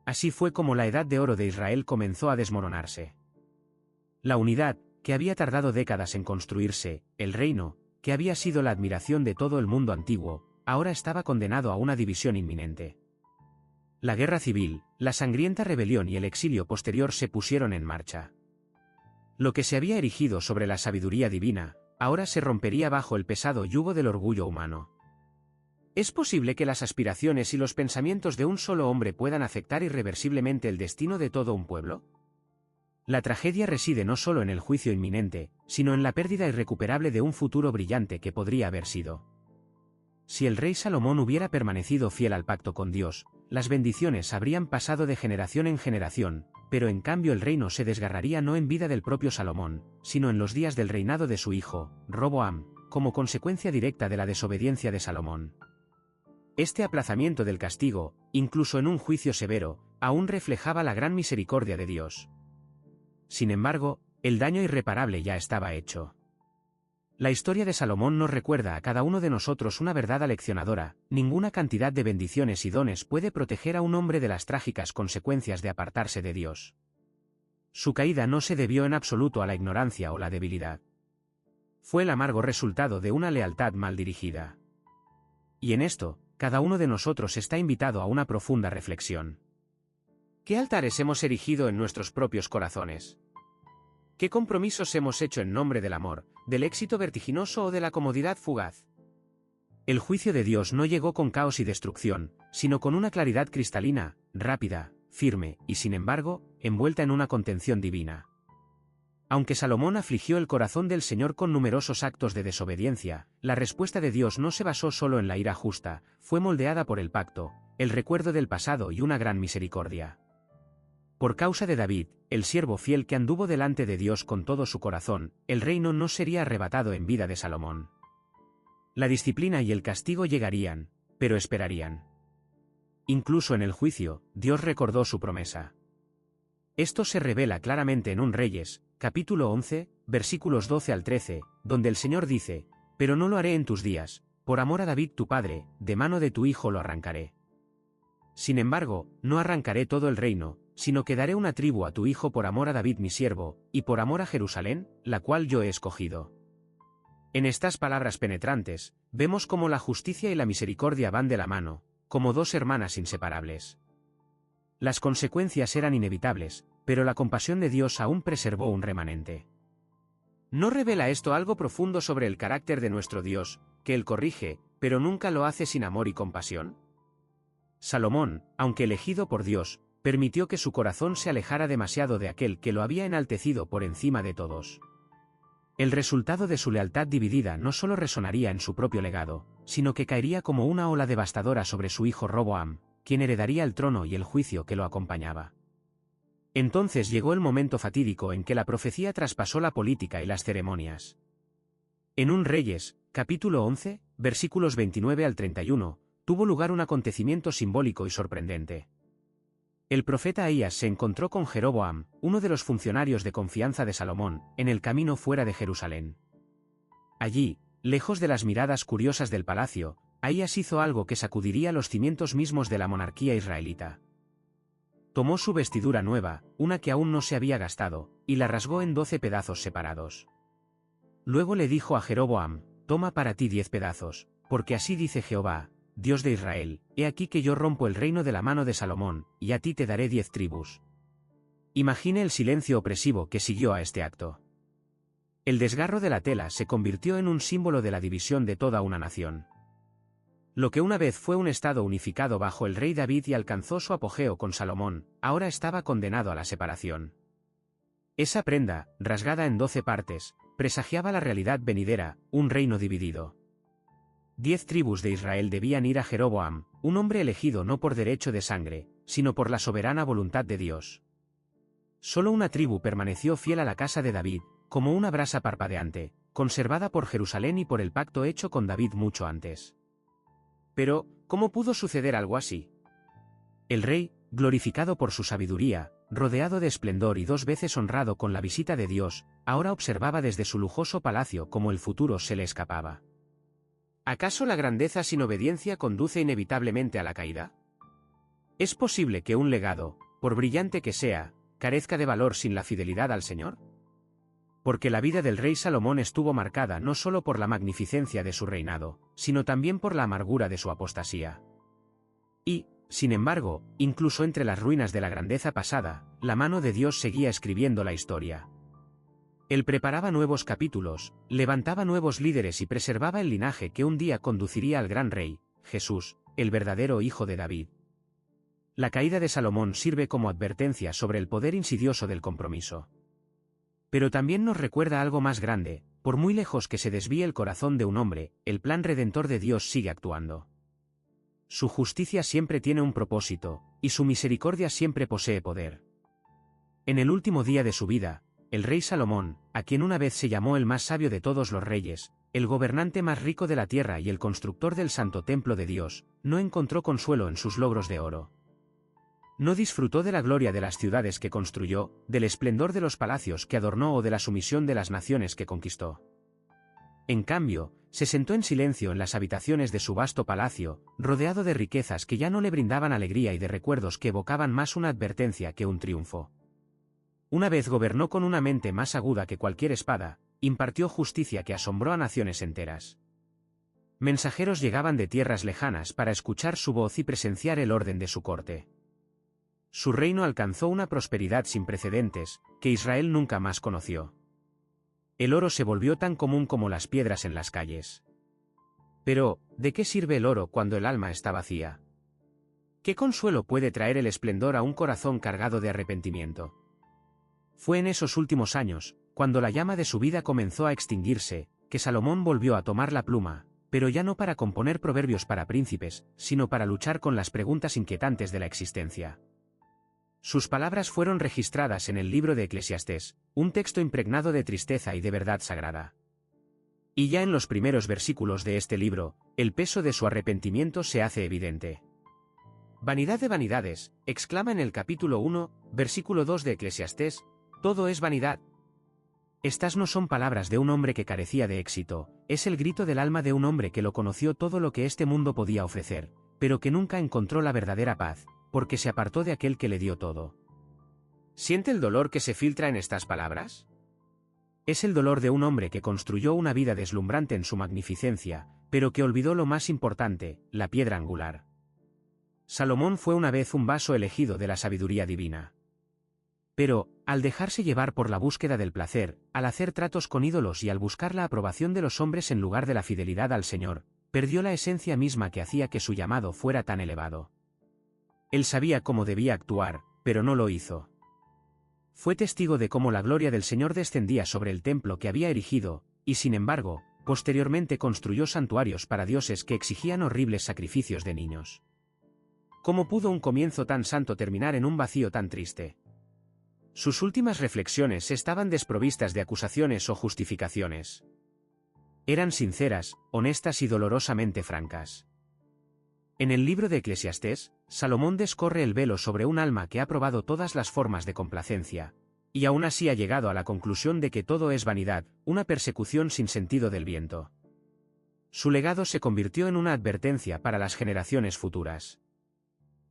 Así fue como la edad de oro de Israel comenzó a desmoronarse. La unidad, que había tardado décadas en construirse, el reino, que había sido la admiración de todo el mundo antiguo, ahora estaba condenado a una división inminente. La guerra civil, la sangrienta rebelión y el exilio posterior se pusieron en marcha. Lo que se había erigido sobre la sabiduría divina, ahora se rompería bajo el pesado yugo del orgullo humano. ¿Es posible que las aspiraciones y los pensamientos de un solo hombre puedan afectar irreversiblemente el destino de todo un pueblo? La tragedia reside no solo en el juicio inminente, sino en la pérdida irrecuperable de un futuro brillante que podría haber sido. Si el rey Salomón hubiera permanecido fiel al pacto con Dios, las bendiciones habrían pasado de generación en generación, pero en cambio el reino se desgarraría no en vida del propio Salomón, sino en los días del reinado de su hijo, Roboam, como consecuencia directa de la desobediencia de Salomón. Este aplazamiento del castigo, incluso en un juicio severo, aún reflejaba la gran misericordia de Dios. Sin embargo, el daño irreparable ya estaba hecho. La historia de Salomón nos recuerda a cada uno de nosotros una verdad aleccionadora: ninguna cantidad de bendiciones y dones puede proteger a un hombre de las trágicas consecuencias de apartarse de Dios. Su caída no se debió en absoluto a la ignorancia o la debilidad. Fue el amargo resultado de una lealtad mal dirigida. Y en esto, cada uno de nosotros está invitado a una profunda reflexión. ¿Qué altares hemos erigido en nuestros propios corazones? ¿Qué compromisos hemos hecho en nombre del amor, del éxito vertiginoso o de la comodidad fugaz? El juicio de Dios no llegó con caos y destrucción, sino con una claridad cristalina, rápida, firme, y sin embargo, envuelta en una contención divina. Aunque Salomón afligió el corazón del Señor con numerosos actos de desobediencia, la respuesta de Dios no se basó solo en la ira justa, fue moldeada por el pacto, el recuerdo del pasado y una gran misericordia. Por causa de David, el siervo fiel que anduvo delante de Dios con todo su corazón, el reino no sería arrebatado en vida de Salomón. La disciplina y el castigo llegarían, pero esperarían. Incluso en el juicio, Dios recordó su promesa. Esto se revela claramente en 1 Reyes, capítulo 11, versículos 12 al 13, donde el Señor dice: «Pero no lo haré en tus días, por amor a David tu padre, de mano de tu hijo lo arrancaré. Sin embargo, no arrancaré todo el reino, sino que daré una tribu a tu hijo por amor a David mi siervo, y por amor a Jerusalén, la cual yo he escogido». En estas palabras penetrantes, vemos cómo la justicia y la misericordia van de la mano, como dos hermanas inseparables. Las consecuencias eran inevitables, pero la compasión de Dios aún preservó un remanente. ¿No revela esto algo profundo sobre el carácter de nuestro Dios, que Él corrige, pero nunca lo hace sin amor y compasión? Salomón, aunque elegido por Dios, permitió que su corazón se alejara demasiado de aquel que lo había enaltecido por encima de todos. El resultado de su lealtad dividida no solo resonaría en su propio legado, sino que caería como una ola devastadora sobre su hijo Roboam, quien heredaría el trono y el juicio que lo acompañaba. Entonces llegó el momento fatídico en que la profecía traspasó la política y las ceremonias. En 1 Reyes, capítulo 11, versículos 29 al 31, tuvo lugar un acontecimiento simbólico y sorprendente. El profeta Ahías se encontró con Jeroboam, uno de los funcionarios de confianza de Salomón, en el camino fuera de Jerusalén. Allí, lejos de las miradas curiosas del palacio, Ahías hizo algo que sacudiría los cimientos mismos de la monarquía israelita. Tomó su vestidura nueva, una que aún no se había gastado, y la rasgó en 12 pedazos separados. Luego le dijo a Jeroboam: «Toma para ti 10 pedazos, porque así dice Jehová, Dios de Israel: he aquí que yo rompo el reino de la mano de Salomón, y a ti te daré 10 tribus». Imagine el silencio opresivo que siguió a este acto. El desgarro de la tela se convirtió en un símbolo de la división de toda una nación. Lo que una vez fue un estado unificado bajo el rey David y alcanzó su apogeo con Salomón, ahora estaba condenado a la separación. Esa prenda, rasgada en 12 partes, presagiaba la realidad venidera: un reino dividido. 10 tribus de Israel debían ir a Jeroboam, un hombre elegido no por derecho de sangre, sino por la soberana voluntad de Dios. Solo una tribu permaneció fiel a la casa de David, como una brasa parpadeante, conservada por Jerusalén y por el pacto hecho con David mucho antes. Pero, ¿cómo pudo suceder algo así? El rey, glorificado por su sabiduría, rodeado de esplendor y 2 veces honrado con la visita de Dios, ahora observaba desde su lujoso palacio cómo el futuro se le escapaba. ¿Acaso la grandeza sin obediencia conduce inevitablemente a la caída? ¿Es posible que un legado, por brillante que sea, carezca de valor sin la fidelidad al Señor? Porque la vida del rey Salomón estuvo marcada no solo por la magnificencia de su reinado, sino también por la amargura de su apostasía. Y, Sin embargo, incluso entre las ruinas de la grandeza pasada, la mano de Dios seguía escribiendo la historia. Él preparaba nuevos capítulos, levantaba nuevos líderes y preservaba el linaje que un día conduciría al gran rey, Jesús, el verdadero hijo de David. La caída de Salomón sirve como advertencia sobre el poder insidioso del compromiso. Pero también nos recuerda algo más grande: por muy lejos que se desvíe el corazón de un hombre, el plan redentor de Dios sigue actuando. Su justicia siempre tiene un propósito, y su misericordia siempre posee poder. En el último día de su vida, el rey Salomón, a quien una vez se llamó el más sabio de todos los reyes, el gobernante más rico de la tierra y el constructor del santo templo de Dios, no encontró consuelo en sus logros de oro. No disfrutó de la gloria de las ciudades que construyó, del esplendor de los palacios que adornó o de la sumisión de las naciones que conquistó. En cambio, se sentó en silencio en las habitaciones de su vasto palacio, rodeado de riquezas que ya no le brindaban alegría y de recuerdos que evocaban más una advertencia que un triunfo. Una vez gobernó con una mente más aguda que cualquier espada, impartió justicia que asombró a naciones enteras. Mensajeros llegaban de tierras lejanas para escuchar su voz y presenciar el orden de su corte. Su reino alcanzó una prosperidad sin precedentes, que Israel nunca más conoció. El oro se volvió tan común como las piedras en las calles. Pero, ¿de qué sirve el oro cuando el alma está vacía? ¿Qué consuelo puede traer el esplendor a un corazón cargado de arrepentimiento? Fue en esos últimos años, cuando la llama de su vida comenzó a extinguirse, que Salomón volvió a tomar la pluma, pero ya no para componer proverbios para príncipes, sino para luchar con las preguntas inquietantes de la existencia. Sus palabras fueron registradas en el libro de Eclesiastés, un texto impregnado de tristeza y de verdad sagrada. Y ya en los primeros versículos de este libro, el peso de su arrepentimiento se hace evidente. «Vanidad de vanidades», exclama en el capítulo 1, versículo 2 de Eclesiastés, «todo es vanidad». Estas no son palabras de un hombre que carecía de éxito, es el grito del alma de un hombre que lo conoció todo lo que este mundo podía ofrecer, pero que nunca encontró la verdadera paz, porque se apartó de aquel que le dio todo. ¿Siente el dolor que se filtra en estas palabras? Es el dolor de un hombre que construyó una vida deslumbrante en su magnificencia, pero que olvidó lo más importante, la piedra angular. Salomón fue una vez un vaso elegido de la sabiduría divina. Pero, al dejarse llevar por la búsqueda del placer, al hacer tratos con ídolos y al buscar la aprobación de los hombres en lugar de la fidelidad al Señor, perdió la esencia misma que hacía que su llamado fuera tan elevado. Él sabía cómo debía actuar, pero no lo hizo. Fue testigo de cómo la gloria del Señor descendía sobre el templo que había erigido, y sin embargo, posteriormente construyó santuarios para dioses que exigían horribles sacrificios de niños. ¿Cómo pudo un comienzo tan santo terminar en un vacío tan triste? Sus últimas reflexiones estaban desprovistas de acusaciones o justificaciones. Eran sinceras, honestas y dolorosamente francas. En el libro de Eclesiastés, Salomón descorre el velo sobre un alma que ha probado todas las formas de complacencia, y aún así ha llegado a la conclusión de que todo es vanidad, una persecución sin sentido del viento. Su legado se convirtió en una advertencia para las generaciones futuras.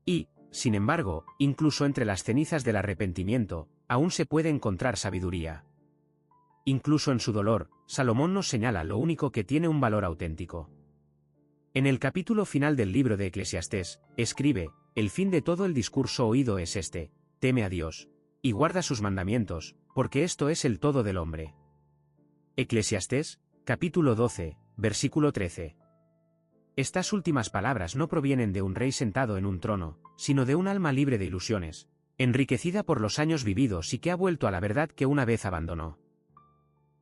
Y, sin embargo, incluso entre las cenizas del arrepentimiento, aún se puede encontrar sabiduría. Incluso en su dolor, Salomón nos señala lo único que tiene un valor auténtico. En el capítulo final del libro de Eclesiastés, escribe: «El fin de todo el discurso oído es este: teme a Dios, y guarda sus mandamientos, porque esto es el todo del hombre». Eclesiastés, capítulo 12, versículo 13. Estas últimas palabras no provienen de un rey sentado en un trono, sino de un alma libre de ilusiones, enriquecida por los años vividos y que ha vuelto a la verdad que una vez abandonó.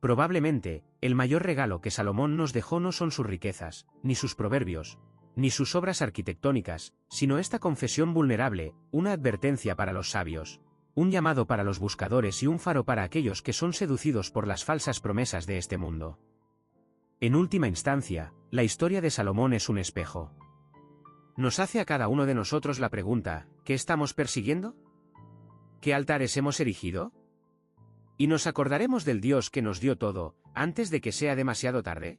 Probablemente, el mayor regalo que Salomón nos dejó no son sus riquezas, ni sus proverbios, ni sus obras arquitectónicas, sino esta confesión vulnerable, una advertencia para los sabios, un llamado para los buscadores y un faro para aquellos que son seducidos por las falsas promesas de este mundo. En última instancia, la historia de Salomón es un espejo. Nos hace a cada uno de nosotros la pregunta: ¿qué estamos persiguiendo? ¿Qué altares hemos erigido? ¿Y nos acordaremos del Dios que nos dio todo, antes de que sea demasiado tarde?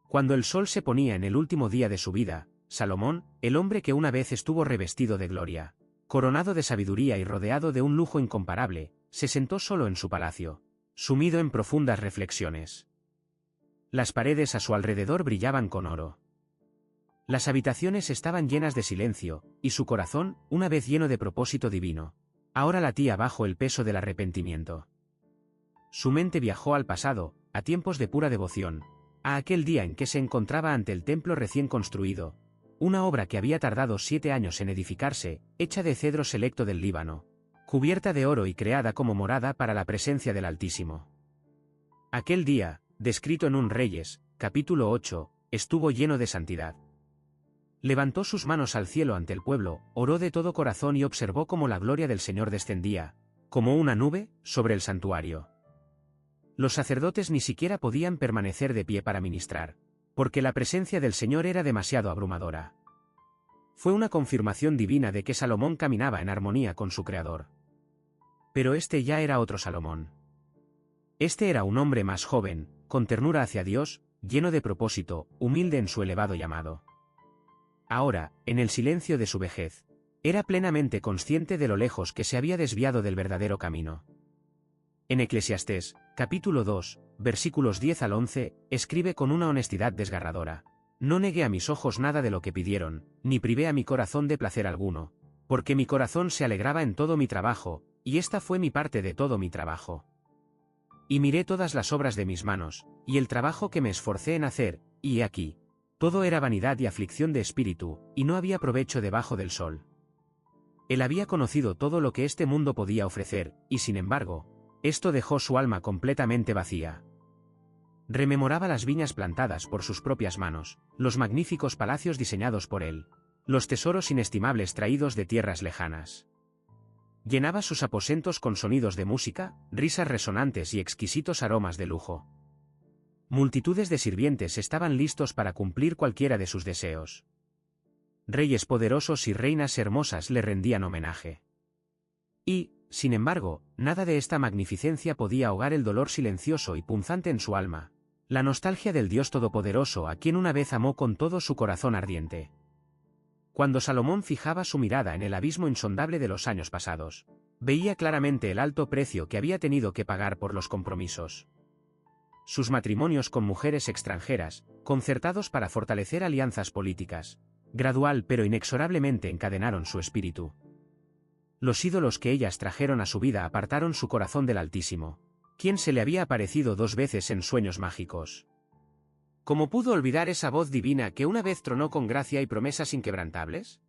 Cuando el sol se ponía en el último día de su vida, Salomón, el hombre que una vez estuvo revestido de gloria, coronado de sabiduría y rodeado de un lujo incomparable, se sentó solo en su palacio, sumido en profundas reflexiones. Las paredes a su alrededor brillaban con oro. Las habitaciones estaban llenas de silencio, y su corazón, una vez lleno de propósito divino, ahora latía bajo el peso del arrepentimiento. Su mente viajó al pasado, a tiempos de pura devoción, a aquel día en que se encontraba ante el templo recién construido, una obra que había tardado 7 años en edificarse, hecha de cedro selecto del Líbano, cubierta de oro y creada como morada para la presencia del Altísimo. Aquel día, descrito en un Reyes, capítulo 8, estuvo lleno de santidad. Levantó sus manos al cielo ante el pueblo, oró de todo corazón y observó cómo la gloria del Señor descendía, como una nube, sobre el santuario. Los sacerdotes ni siquiera podían permanecer de pie para ministrar, porque la presencia del Señor era demasiado abrumadora. Fue una confirmación divina de que Salomón caminaba en armonía con su Creador. Pero este ya era otro Salomón. Este era un hombre más joven, con ternura hacia Dios, lleno de propósito, humilde en su elevado llamado. Ahora, en el silencio de su vejez, era plenamente consciente de lo lejos que se había desviado del verdadero camino. En Eclesiastés, capítulo 2, versículos 10 al 11, escribe con una honestidad desgarradora: No negué a mis ojos nada de lo que pidieron, ni privé a mi corazón de placer alguno, porque mi corazón se alegraba en todo mi trabajo, y esta fue mi parte de todo mi trabajo. Y miré todas las obras de mis manos, y el trabajo que me esforcé en hacer, y he aquí, todo era vanidad y aflicción de espíritu, y no había provecho debajo del sol. Él había conocido todo lo que este mundo podía ofrecer, y sin embargo, esto dejó su alma completamente vacía. Rememoraba las viñas plantadas por sus propias manos, los magníficos palacios diseñados por él, los tesoros inestimables traídos de tierras lejanas. Llenaba sus aposentos con sonidos de música, risas resonantes y exquisitos aromas de lujo. Multitudes de sirvientes estaban listos para cumplir cualquiera de sus deseos. Reyes poderosos y reinas hermosas le rendían homenaje. Y, sin embargo, nada de esta magnificencia podía ahogar el dolor silencioso y punzante en su alma, la nostalgia del Dios Todopoderoso a quien una vez amó con todo su corazón ardiente. Cuando Salomón fijaba su mirada en el abismo insondable de los años pasados, veía claramente el alto precio que había tenido que pagar por los compromisos. Sus matrimonios con mujeres extranjeras, concertados para fortalecer alianzas políticas, gradual pero inexorablemente encadenaron su espíritu. Los ídolos que ellas trajeron a su vida apartaron su corazón del Altísimo, quien se le había aparecido 2 veces en sueños mágicos. ¿Cómo pudo olvidar esa voz divina que una vez tronó con gracia y promesas inquebrantables?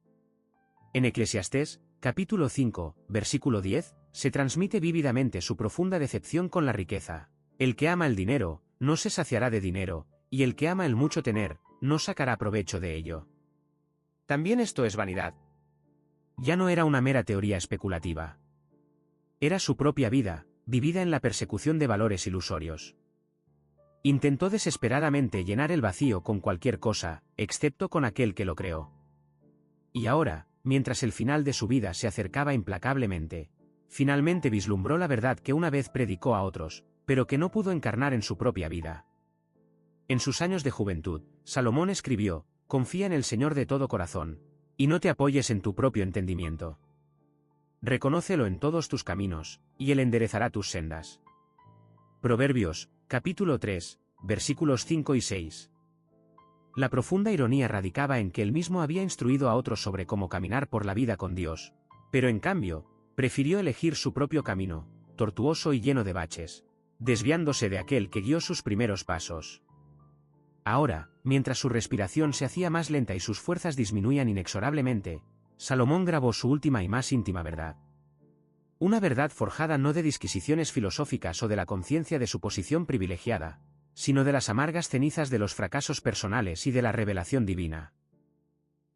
En Eclesiastés, capítulo 5, versículo 10, se transmite vívidamente su profunda decepción con la riqueza. El que ama el dinero, no se saciará de dinero, y el que ama el mucho tener, no sacará provecho de ello. También esto es vanidad. Ya no era una mera teoría especulativa. Era su propia vida, vivida en la persecución de valores ilusorios. Intentó desesperadamente llenar el vacío con cualquier cosa, excepto con aquel que lo creó. Y ahora, mientras el final de su vida se acercaba implacablemente, finalmente vislumbró la verdad que una vez predicó a otros, pero que no pudo encarnar en su propia vida. En sus años de juventud, Salomón escribió: Confía en el Señor de todo corazón, y no te apoyes en tu propio entendimiento. Reconócelo en todos tus caminos, y Él enderezará tus sendas. Proverbios, capítulo 3, versículos 5 y 6. La profunda ironía radicaba en que él mismo había instruido a otros sobre cómo caminar por la vida con Dios, pero en cambio, prefirió elegir su propio camino, tortuoso y lleno de baches, desviándose de aquel que guió sus primeros pasos. Ahora, mientras su respiración se hacía más lenta y sus fuerzas disminuían inexorablemente, Salomón grabó su última y más íntima verdad. Una verdad forjada no de disquisiciones filosóficas o de la conciencia de su posición privilegiada, sino de las amargas cenizas de los fracasos personales y de la revelación divina.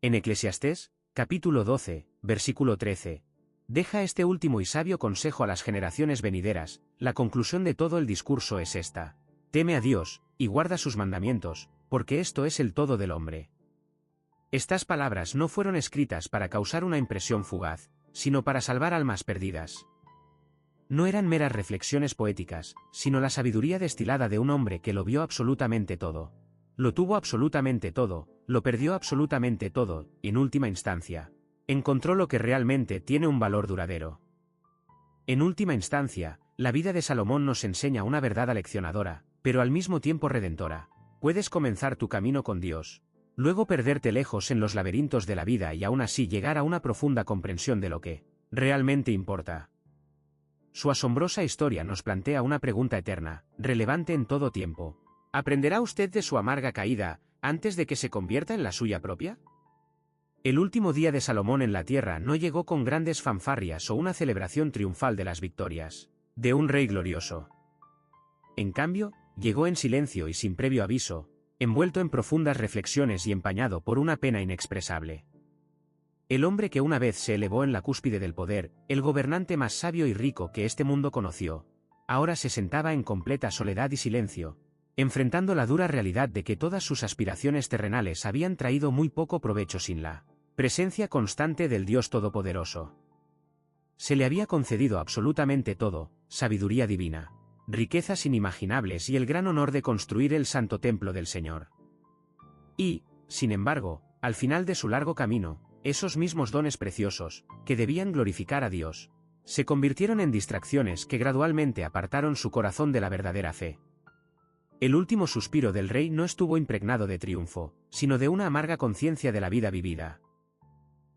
En Eclesiastés, capítulo 12, versículo 13, deja este último y sabio consejo a las generaciones venideras. La conclusión de todo el discurso es esta: teme a Dios, y guarda sus mandamientos, porque esto es el todo del hombre. Estas palabras no fueron escritas para causar una impresión fugaz, sino para salvar almas perdidas. No eran meras reflexiones poéticas, sino la sabiduría destilada de un hombre que lo vio absolutamente todo. Lo tuvo absolutamente todo, lo perdió absolutamente todo, y en última instancia, encontró lo que realmente tiene un valor duradero. En última instancia, la vida de Salomón nos enseña una verdad aleccionadora, pero al mismo tiempo redentora. Puedes comenzar tu camino con Dios, Luego perderte lejos en los laberintos de la vida y aún así llegar a una profunda comprensión de lo que realmente importa. Su asombrosa historia nos plantea una pregunta eterna, relevante en todo tiempo. ¿Aprenderá usted de su amarga caída, antes de que se convierta en la suya propia? El último día de Salomón en la tierra no llegó con grandes fanfarrias o una celebración triunfal de las victorias de un rey glorioso. En cambio, llegó en silencio y sin previo aviso, envuelto en profundas reflexiones y empañado por una pena inexpresable. El hombre que una vez se elevó en la cúspide del poder, el gobernante más sabio y rico que este mundo conoció, ahora se sentaba en completa soledad y silencio, enfrentando la dura realidad de que todas sus aspiraciones terrenales habían traído muy poco provecho sin la presencia constante del Dios Todopoderoso. Se le había concedido absolutamente todo, sabiduría divina, riquezas inimaginables y el gran honor de construir el santo templo del Señor. Y, sin embargo, al final de su largo camino, esos mismos dones preciosos, que debían glorificar a Dios, se convirtieron en distracciones que gradualmente apartaron su corazón de la verdadera fe. El último suspiro del rey no estuvo impregnado de triunfo, sino de una amarga conciencia de la vida vivida.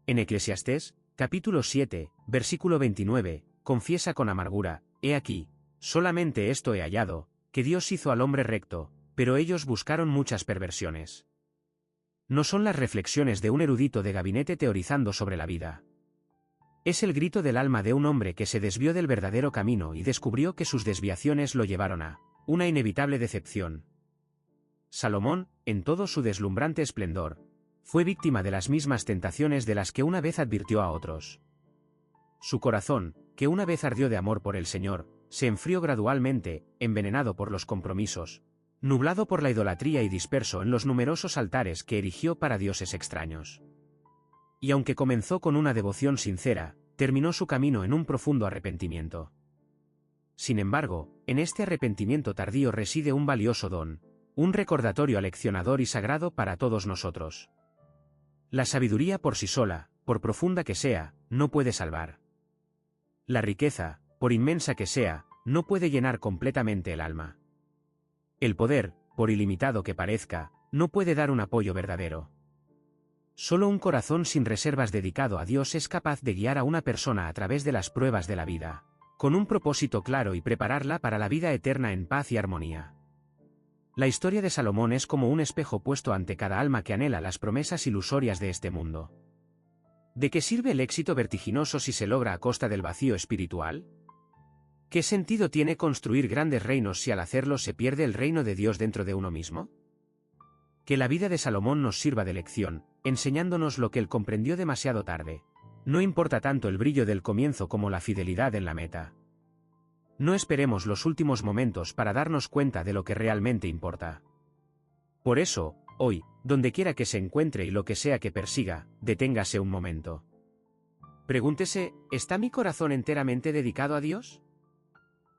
En Eclesiastés, capítulo 7, versículo 29, confiesa con amargura: «He aquí, solamente esto he hallado, que Dios hizo al hombre recto, pero ellos buscaron muchas perversiones». No son las reflexiones de un erudito de gabinete teorizando sobre la vida. Es el grito del alma de un hombre que se desvió del verdadero camino y descubrió que sus desviaciones lo llevaron a una inevitable decepción. Salomón, en todo su deslumbrante esplendor, fue víctima de las mismas tentaciones de las que una vez advirtió a otros. Su corazón, que una vez ardió de amor por el Señor, se enfrió gradualmente, envenenado por los compromisos, nublado por la idolatría y disperso en los numerosos altares que erigió para dioses extraños. Y aunque comenzó con una devoción sincera, terminó su camino en un profundo arrepentimiento. Sin embargo, en este arrepentimiento tardío reside un valioso don, un recordatorio aleccionador y sagrado para todos nosotros. La sabiduría por sí sola, por profunda que sea, no puede salvar. La riqueza, por inmensa que sea, no puede llenar completamente el alma. El poder, por ilimitado que parezca, no puede dar un apoyo verdadero. Solo un corazón sin reservas dedicado a Dios es capaz de guiar a una persona a través de las pruebas de la vida, con un propósito claro y prepararla para la vida eterna en paz y armonía. La historia de Salomón es como un espejo puesto ante cada alma que anhela las promesas ilusorias de este mundo. ¿De qué sirve el éxito vertiginoso si se logra a costa del vacío espiritual? ¿Qué sentido tiene construir grandes reinos si al hacerlo se pierde el reino de Dios dentro de uno mismo? Que la vida de Salomón nos sirva de lección, enseñándonos lo que él comprendió demasiado tarde. No importa tanto el brillo del comienzo como la fidelidad en la meta. No esperemos los últimos momentos para darnos cuenta de lo que realmente importa. Por eso, hoy, donde quiera que se encuentre y lo que sea que persiga, deténgase un momento. Pregúntese: ¿está mi corazón enteramente dedicado a Dios?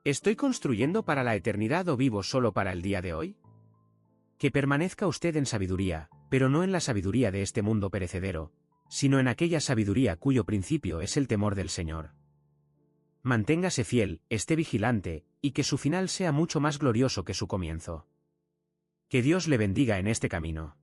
¿Estoy construyendo para la eternidad o vivo solo para el día de hoy? Que permanezca usted en sabiduría, pero no en la sabiduría de este mundo perecedero, sino en aquella sabiduría cuyo principio es el temor del Señor. Manténgase fiel, esté vigilante, y que su final sea mucho más glorioso que su comienzo. Que Dios le bendiga en este camino.